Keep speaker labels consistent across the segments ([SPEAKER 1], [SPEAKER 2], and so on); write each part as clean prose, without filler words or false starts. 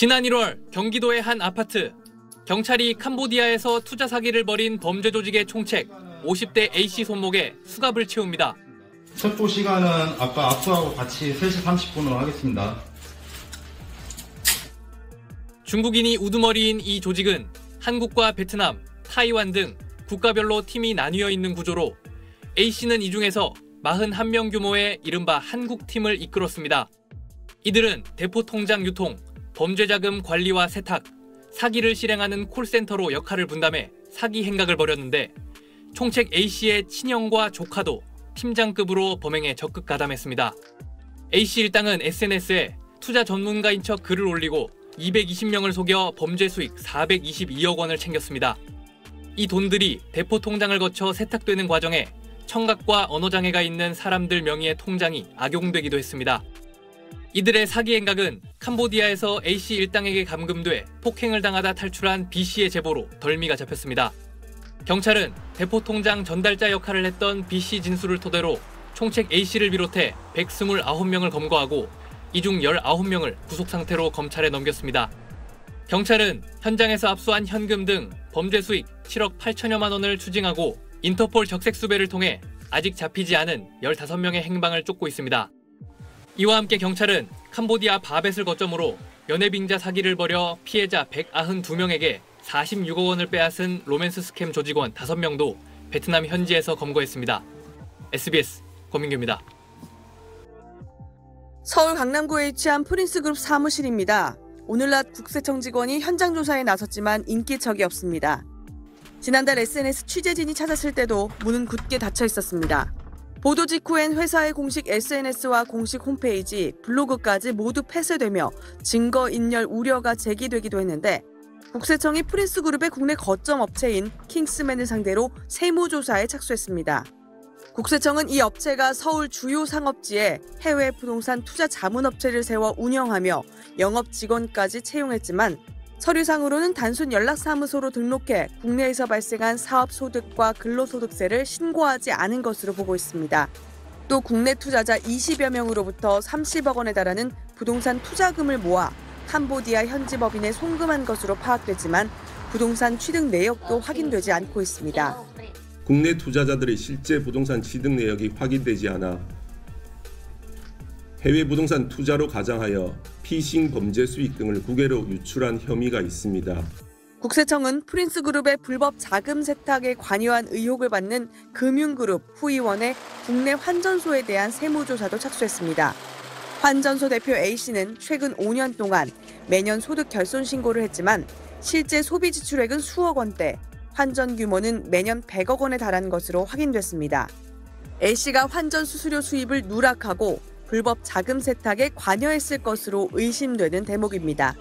[SPEAKER 1] 지난 1월 경기도의 한 아파트. 경찰이 캄보디아에서 투자 사기를 벌인 범죄 조직의 총책 50대 A씨 손목에 수갑을 채웁니다.
[SPEAKER 2] 첩보 시간은 아까 압수하고 같이 3시 30분으로 하겠습니다.
[SPEAKER 1] 중국인이 우두머리인 이 조직은 한국과 베트남, 타이완 등 국가별로 팀이 나뉘어 있는 구조로 A씨는 이 중에서 41명 규모의 이른바 한국팀을 이끌었습니다. 이들은 대포 통장 유통, 범죄자금 관리와 세탁, 사기를 실행하는 콜센터로 역할을 분담해 사기 행각을 벌였는데 총책 A씨의 친형과 조카도 팀장급으로 범행에 적극 가담했습니다. A씨 일당은 SNS에 투자 전문가인 척 글을 올리고 220명을 속여 범죄 수익 422억 원을 챙겼습니다. 이 돈들이 대포 통장을 거쳐 세탁되는 과정에 청각과 언어장애가 있는 사람들 명의의 통장이 악용되기도 했습니다. 이들의 사기 행각은 캄보디아에서 A씨 일당에게 감금돼 폭행을 당하다 탈출한 B씨의 제보로 덜미가 잡혔습니다. 경찰은 대포 통장 전달자 역할을 했던 B씨 진술을 토대로 총책 A씨를 비롯해 129명을 검거하고 이 중 19명을 구속 상태로 검찰에 넘겼습니다. 경찰은 현장에서 압수한 현금 등 범죄 수익 7억 8천여만 원을 추징하고 인터폴 적색 수배를 통해 아직 잡히지 않은 15명의 행방을 쫓고 있습니다. 이와 함께 경찰은 캄보디아 바벳을 거점으로 연예빙자 사기를 벌여 피해자 192명에게 46억 원을 빼앗은 로맨스 스캠 조직원 5명도 베트남 현지에서 검거했습니다. SBS 권민규입니다.
[SPEAKER 3] 서울 강남구에 위치한 프린스그룹 사무실입니다. 오늘 낮 국세청 직원이 현장 조사에 나섰지만 인기척이 없습니다. 지난달 SNS 취재진이 찾았을 때도 문은 굳게 닫혀 있었습니다. 보도 직후엔 회사의 공식 SNS와 공식 홈페이지, 블로그까지 모두 폐쇄되며 증거인멸 우려가 제기되기도 했는데 국세청이 프린스그룹의 국내 거점 업체인 킹스맨을 상대로 세무조사에 착수했습니다. 국세청은 이 업체가 서울 주요 상업지에 해외 부동산 투자 자문업체를 세워 운영하며 영업 직원까지 채용했지만 서류상으로는 단순 연락사무소로 등록해 국내에서 발생한 사업소득과 근로소득세를 신고하지 않은 것으로 보고 있습니다. 또 국내 투자자 20여 명으로부터 30억 원에 달하는 부동산 투자금을 모아 캄보디아 현지 법인에 송금한 것으로 파악되지만 부동산 취득 내역도 확인되지 않고 있습니다.
[SPEAKER 4] 국내 투자자들의 실제 부동산 취득 내역이 확인되지 않아 해외 부동산 투자로 가장하여 피싱 범죄 수익 등을 국외로 유출한 혐의가 있습니다.
[SPEAKER 3] 국세청은 프린스그룹의 불법 자금 세탁에 관여한 의혹을 받는 금융그룹 후이원의 국내 환전소에 대한 세무조사도 착수했습니다. 환전소 대표 A씨는 최근 5년 동안 매년 소득 결손 신고를 했지만 실제 소비 지출액은 수억 원대, 환전 규모는 매년 100억 원에 달한 것으로 확인됐습니다. A씨가 환전 수수료 수입을 누락하고 불법 자금 세탁에 관여했을 것으로 의심되는 대목입니다.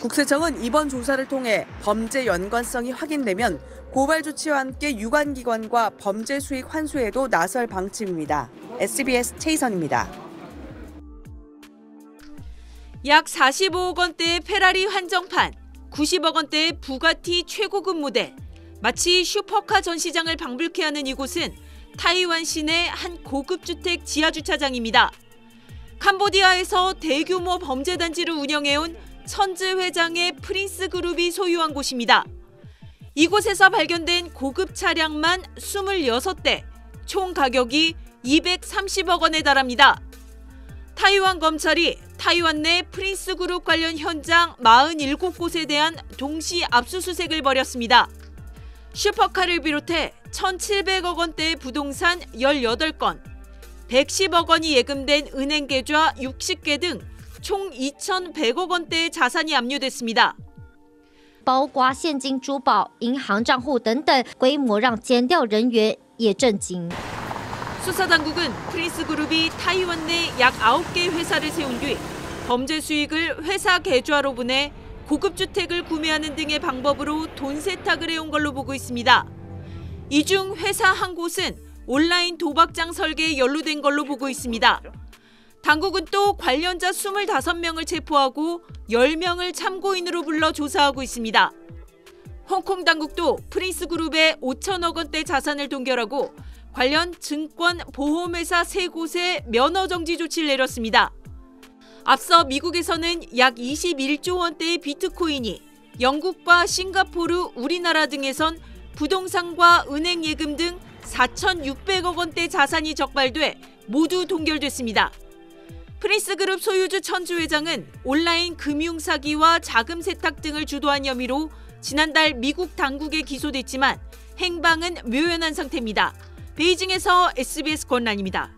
[SPEAKER 3] 국세청은 이번 조사를 통해 범죄 연관성이 확인되면 고발 조치와 함께 유관기관과 범죄 수익 환수에도 나설 방침입니다. SBS 최희선입니다.
[SPEAKER 5] 약 45억 원대의 페라리 한정판, 90억 원대의 부가티 최고급 모델, 마치 슈퍼카 전시장을 방불케 하는 이곳은 타이완 시내 한 고급 주택 지하주차장입니다. 캄보디아에서 대규모 범죄단지를 운영해온 천즈 회장의 프린스그룹이 소유한 곳입니다. 이곳에서 발견된 고급 차량만 26대, 총 가격이 230억 원에 달합니다. 타이완 검찰이 타이완 내 프린스그룹 관련 현장 47곳에 대한 동시 압수수색을 벌였습니다. 슈퍼카를 비롯해 1,700억 원대의 부동산 18건, 110억 원이 예금된 은행 계좌 60개 등 총 2,100억 원대의 자산이 압류됐습니다.
[SPEAKER 6] 包括现金、珠宝、银行账户等等，规模让检调人员也震惊。
[SPEAKER 5] 수사당국은 프린스그룹이 타이완 내 약 9개 회사를 세운 뒤 범죄 수익을 회사 계좌로 보내 고급 주택을 구매하는 등의 방법으로 돈 세탁을 해온 걸로 보고 있습니다. 이 중 회사 한 곳은 온라인 도박장 설계에 연루된 걸로 보고 있습니다. 당국은 또 관련자 25명을 체포하고 10명을 참고인으로 불러 조사하고 있습니다. 홍콩 당국도 프린스그룹의 5천억 원대 자산을 동결하고 관련 증권, 보험회사 3곳에 면허정지 조치를 내렸습니다. 앞서 미국에서는 약 21조 원대의 비트코인이 영국과 싱가포르, 우리나라 등에선 부동산과 은행 예금 등 4,600억 원대 자산이 적발돼 모두 동결됐습니다. 프린스그룹 소유주 천주 회장은 온라인 금융 사기와 자금 세탁 등을 주도한 혐의로 지난달 미국 당국에 기소됐지만 행방은 묘연한 상태입니다. 베이징에서 SBS 권란입니다.